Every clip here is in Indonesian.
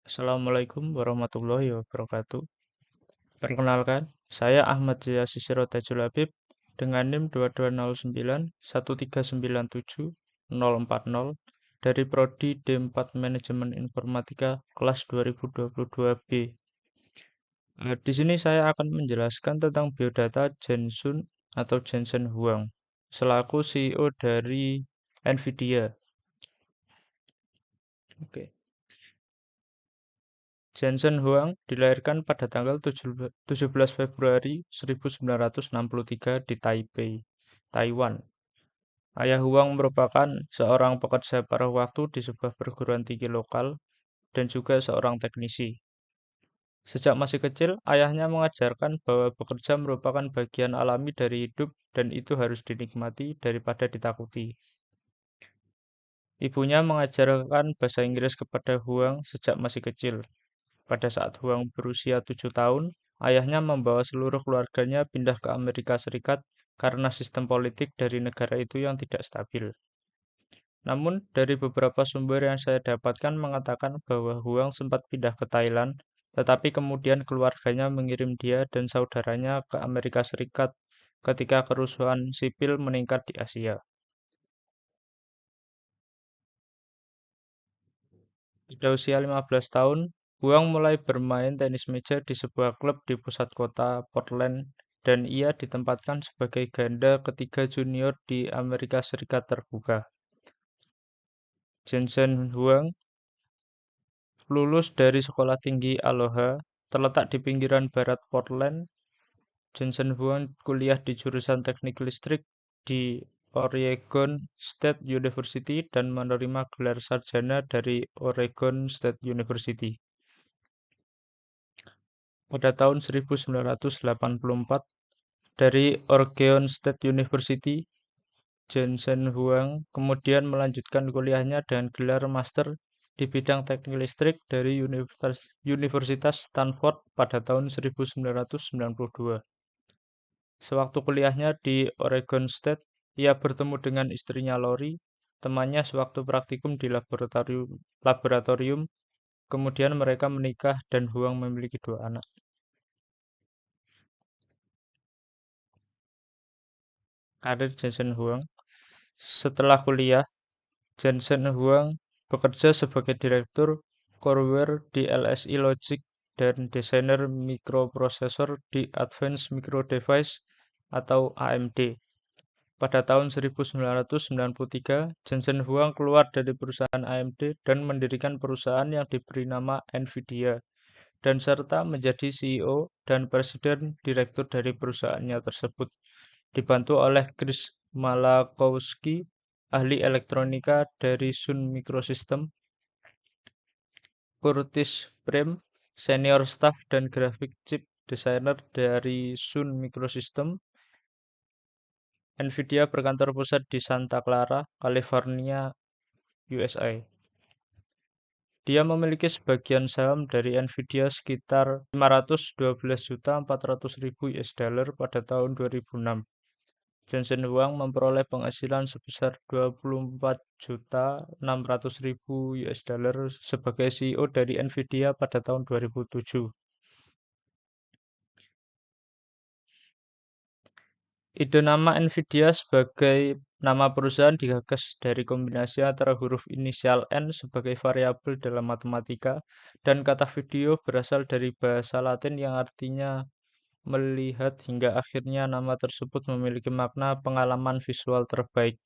Assalamualaikum warahmatullahi wabarakatuh. Perkenalkan, saya Ahmad Zia Sisiro Tajul Habib dengan NIM 2209 1397040 dari Prodi D4 Manajemen Informatika kelas 2022B. Di sini saya akan menjelaskan tentang biodata Jensun atau Jensen Huang selaku CEO dari NVIDIA. Oke. Jensen Huang dilahirkan pada tanggal 17 Februari 1963 di Taipei, Taiwan. Ayah Huang merupakan seorang pekerja paruh waktu di sebuah perguruan tinggi lokal dan juga seorang teknisi. Sejak masih kecil, ayahnya mengajarkan bahwa bekerja merupakan bagian alami dari hidup dan itu harus dinikmati daripada ditakuti. Ibunya mengajarkan bahasa Inggris kepada Huang sejak masih kecil. Pada saat Huang berusia 7 tahun, ayahnya membawa seluruh keluarganya pindah ke Amerika Serikat karena sistem politik dari negara itu yang tidak stabil. Namun, dari beberapa sumber yang saya dapatkan mengatakan bahwa Huang sempat pindah ke Thailand, tetapi kemudian keluarganya mengirim dia dan saudaranya ke Amerika Serikat ketika kerusuhan sipil meningkat di Asia. Pada usia 15 tahun, Huang mulai bermain tenis meja di sebuah klub di pusat kota Portland dan ia ditempatkan sebagai ganda ketiga junior di Amerika Serikat terbuka. Jensen Huang lulus dari Sekolah Tinggi Aloha, terletak di pinggiran barat Portland. Jensen Huang kuliah di jurusan Teknik Listrik di Oregon State University dan menerima gelar sarjana dari Oregon State University. Pada tahun 1984, dari Oregon State University, Jensen Huang kemudian melanjutkan kuliahnya dengan gelar master di bidang teknik listrik dari Universitas Stanford pada tahun 1992. Sewaktu kuliahnya di Oregon State, ia bertemu dengan istrinya Lori, temannya sewaktu praktikum di laboratorium. Kemudian mereka menikah dan Huang memiliki 2 anak. Karir Jensen Huang. Setelah kuliah, Jensen Huang bekerja sebagai direktur Coreware di LSI Logic dan desainer mikroprosesor di Advanced Micro Device atau AMD. Pada tahun 1993, Jensen Huang keluar dari perusahaan AMD dan mendirikan perusahaan yang diberi nama NVIDIA dan serta menjadi CEO dan presiden direktur dari perusahaannya tersebut, dibantu oleh Chris Malakowski, ahli elektronika dari Sun Microsystem, Curtis Prem, senior staff dan graphic chip designer dari Sun Microsystem. NVIDIA berkantor pusat di Santa Clara, California, USA. Dia memiliki sebagian saham dari NVIDIA sekitar 512.400.000 US$ pada tahun 2006. Jensen Huang memperoleh penghasilan sebesar 24.600.000 US$ sebagai CEO dari NVIDIA pada tahun 2007. Ide nama NVIDIA sebagai nama perusahaan digagas dari kombinasi antara huruf inisial N sebagai variabel dalam matematika dan kata video berasal dari bahasa Latin yang artinya melihat, hingga akhirnya nama tersebut memiliki makna pengalaman visual terbaik.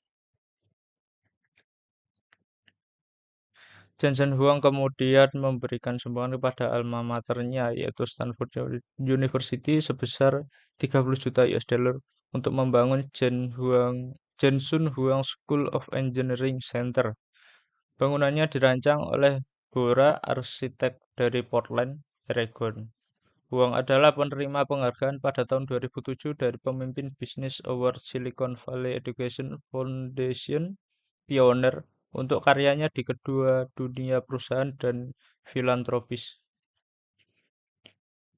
Jensen Huang kemudian memberikan sumbangan kepada alma maternya yaitu Stanford University sebesar 30 juta US$ untuk membangun Jensun Huang School of Engineering Center. Bangunannya dirancang oleh Bora arsitek dari Portland, Oregon. Huang adalah penerima penghargaan pada tahun 2007 dari pemimpin bisnis award Silicon Valley Education Foundation Pioneer untuk karyanya di kedua dunia perusahaan dan filantropis.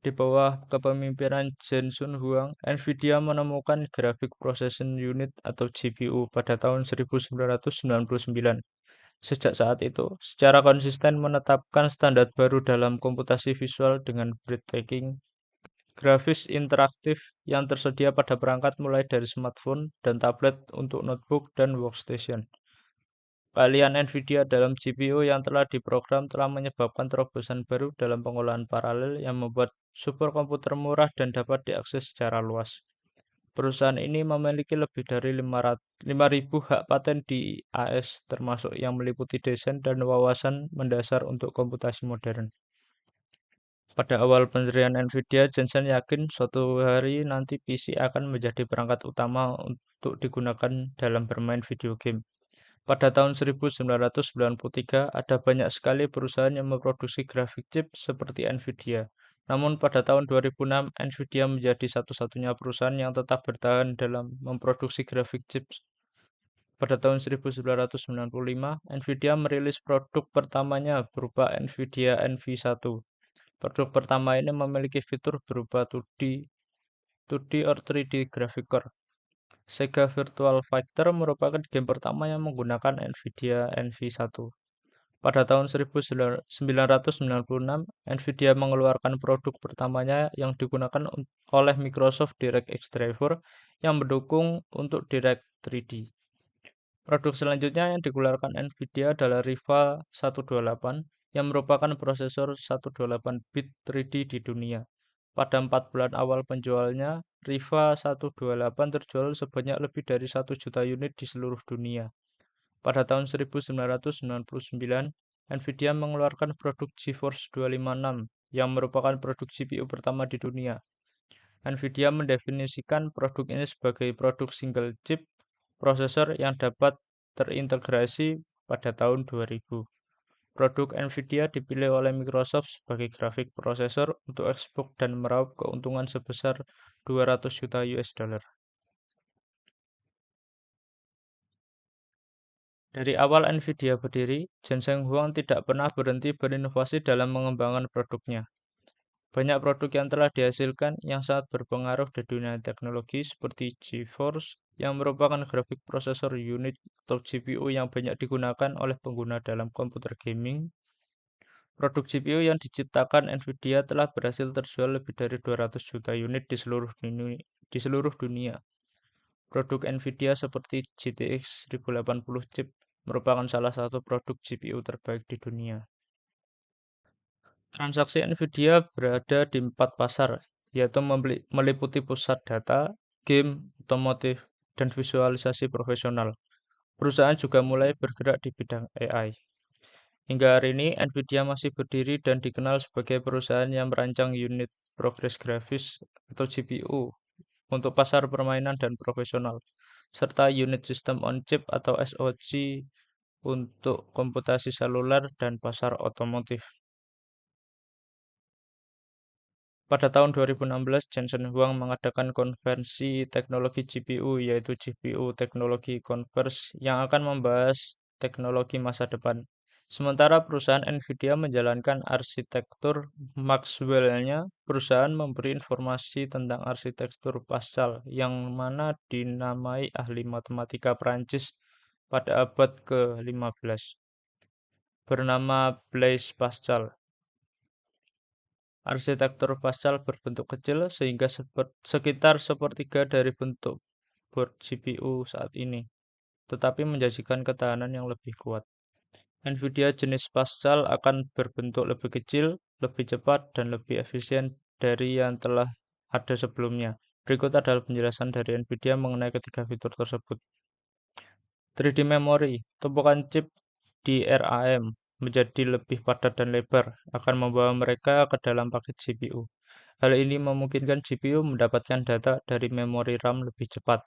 Di bawah kepemimpinan Jensen Huang, NVIDIA menemukan Graphic Processing Unit atau GPU pada tahun 1999. Sejak saat itu, secara konsisten menetapkan standar baru dalam komputasi visual dengan breathtaking grafis interaktif yang tersedia pada perangkat mulai dari smartphone dan tablet untuk notebook dan workstation. Keahlian NVIDIA dalam GPU yang telah diprogram telah menyebabkan terobosan baru dalam pengolahan paralel yang membuat superkomputer murah dan dapat diakses secara luas. Perusahaan ini memiliki lebih dari 5.000 hak paten di AS, termasuk yang meliputi desain dan wawasan mendasar untuk komputasi modern. Pada awal pendirian NVIDIA, Jensen yakin suatu hari nanti PC akan menjadi perangkat utama untuk digunakan dalam bermain video game. Pada tahun 1993, ada banyak sekali perusahaan yang memproduksi grafik chip seperti NVIDIA. Namun pada tahun 2006, NVIDIA menjadi satu-satunya perusahaan yang tetap bertahan dalam memproduksi grafik chip. Pada tahun 1995, NVIDIA merilis produk pertamanya berupa NVIDIA NV1. Produk pertama ini memiliki fitur berupa 2D or 3D graphic core. Sega Virtual Fighter merupakan game pertama yang menggunakan NVIDIA NV1. Pada tahun 1996, NVIDIA mengeluarkan produk pertamanya yang digunakan oleh Microsoft DirectX Driver yang mendukung untuk Direct 3D. Produk selanjutnya yang dikeluarkan NVIDIA adalah Riva 128 yang merupakan prosesor 128-bit 3D di dunia. Pada 4 bulan awal penjualnya, Riva 128 terjual sebanyak lebih dari 1 juta unit di seluruh dunia. Pada tahun 1999, NVIDIA mengeluarkan produk GeForce 256 yang merupakan produk CPU pertama di dunia. NVIDIA mendefinisikan produk ini sebagai produk single chip prosesor yang dapat terintegrasi pada tahun 2000. Produk NVIDIA dipilih oleh Microsoft sebagai grafik prosesor untuk Xbox dan meraup keuntungan sebesar 200 juta US dollar. Dari awal NVIDIA berdiri, Jensen Huang tidak pernah berhenti berinovasi dalam mengembangkan produknya. Banyak produk yang telah dihasilkan yang sangat berpengaruh di dunia teknologi seperti GeForce yang merupakan grafik prosesor unit atau GPU yang banyak digunakan oleh pengguna dalam komputer gaming. Produk GPU yang diciptakan NVIDIA telah berhasil terjual lebih dari 200 juta unit di seluruh dunia. Produk NVIDIA seperti GTX 1080 chip merupakan salah satu produk GPU terbaik di dunia. Transaksi NVIDIA berada di 4 pasar, yaitu meliputi pusat data, game, otomotif, dan visualisasi profesional. Perusahaan juga mulai bergerak di bidang AI. Hingga hari ini, NVIDIA masih berdiri dan dikenal sebagai perusahaan yang merancang unit progres grafis atau GPU untuk pasar permainan dan profesional, serta unit sistem on chip atau SoC untuk komputasi seluler dan pasar otomotif. Pada tahun 2016, Jensen Huang mengadakan konferensi teknologi GPU, yaitu GPU Technology Converge, yang akan membahas teknologi masa depan. Sementara perusahaan NVIDIA menjalankan arsitektur Maxwell-nya, perusahaan memberi informasi tentang arsitektur Pascal, yang mana dinamai ahli matematika Prancis pada abad ke-15, bernama Blaise Pascal. Arsitektur Pascal berbentuk kecil sehingga sekitar sepertiga dari bentuk board GPU saat ini, tetapi menjanjikan ketahanan yang lebih kuat. NVIDIA jenis Pascal akan berbentuk lebih kecil, lebih cepat, dan lebih efisien dari yang telah ada sebelumnya. Berikut adalah penjelasan dari NVIDIA mengenai ketiga fitur tersebut. 3D memory, tumpukan chip di RAM menjadi lebih padat dan lebar, akan membawa mereka ke dalam paket GPU. Hal ini memungkinkan GPU mendapatkan data dari memori RAM lebih cepat,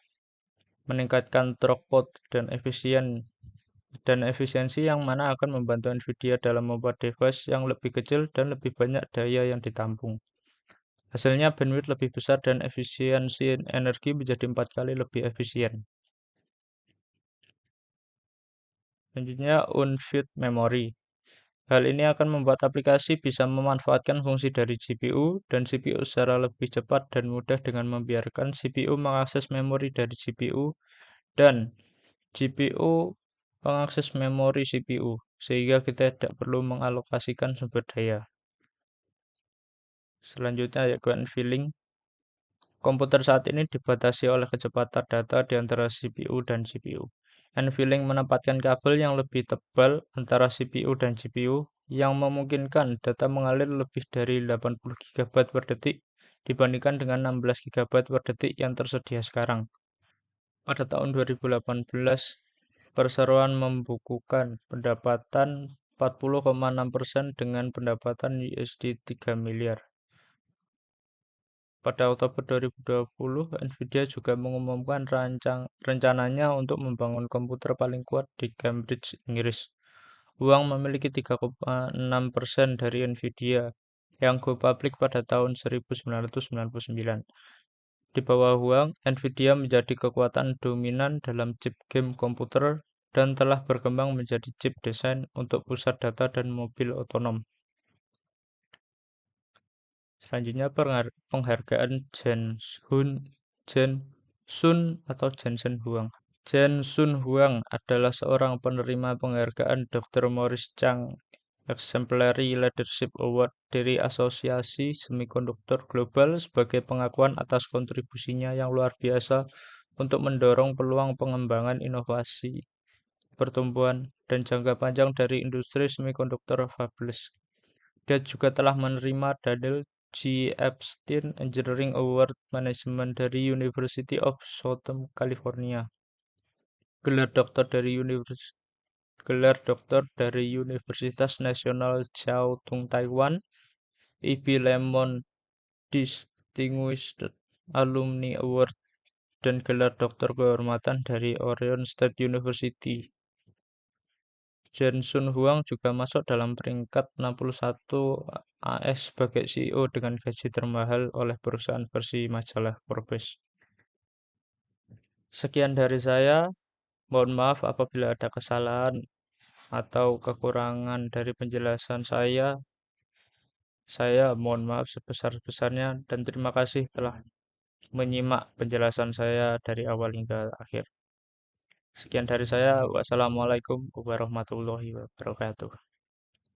meningkatkan throughput dan efisiensi yang mana akan membantu NVIDIA dalam membuat device yang lebih kecil dan lebih banyak daya yang ditampung. Hasilnya bandwidth lebih besar dan efisiensi energi menjadi 4 kali lebih efisien. Selanjutnya, unfit memory. Hal ini akan membuat aplikasi bisa memanfaatkan fungsi dari GPU dan CPU secara lebih cepat dan mudah dengan membiarkan CPU mengakses memori dari GPU dan GPU pengakses memori CPU, sehingga kita tidak perlu mengalokasikan sumber daya. Selanjutnya ya Grant Filling. Komputer saat ini dibatasi oleh kecepatan data di antara CPU dan GPU. NVLink menempatkan kabel yang lebih tebal antara CPU dan GPU yang memungkinkan data mengalir lebih dari 80 GB per detik dibandingkan dengan 16 GB per detik yang tersedia sekarang. Pada tahun 2018, perseroan membukukan pendapatan 40,6% dengan pendapatan USD 3 miliar. Pada Oktober 2020, Nvidia juga mengumumkan rencananya untuk membangun komputer paling kuat di Cambridge, Inggris. Huang memiliki 3,6% dari Nvidia yang go public pada tahun 1999. Di bawah Huang, Nvidia menjadi kekuatan dominan dalam chip game komputer dan telah berkembang menjadi chip desain untuk pusat data dan mobil otonom. Selanjutnya penghargaan Jensen Huang. Jensen Huang adalah seorang penerima penghargaan Dr. Morris Chang Exemplary Leadership Award dari Asosiasi Semikonduktor Global sebagai pengakuan atas kontribusinya yang luar biasa untuk mendorong peluang pengembangan inovasi, pertumbuhan, dan jangka panjang dari industri semikonduktor fabless. Dia juga telah menerima Daniel G. Epstein Engineering Award Management dari University of Southern California. Gelar doktor dari Universitas Nasional Chiao Tung Taiwan, E.B. Lemon Distinguished Alumni Award, dan gelar doktor kehormatan dari Oregon State University. Jensen Huang juga masuk dalam peringkat 61 AS sebagai CEO dengan gaji termahal oleh perusahaan versi majalah Forbes. Sekian dari saya. Mohon maaf apabila ada kesalahan atau kekurangan dari penjelasan saya. Saya mohon maaf sebesar-besarnya dan terima kasih telah menyimak penjelasan saya dari awal hingga akhir. Sekian dari saya. Wassalamualaikum warahmatullahi wabarakatuh.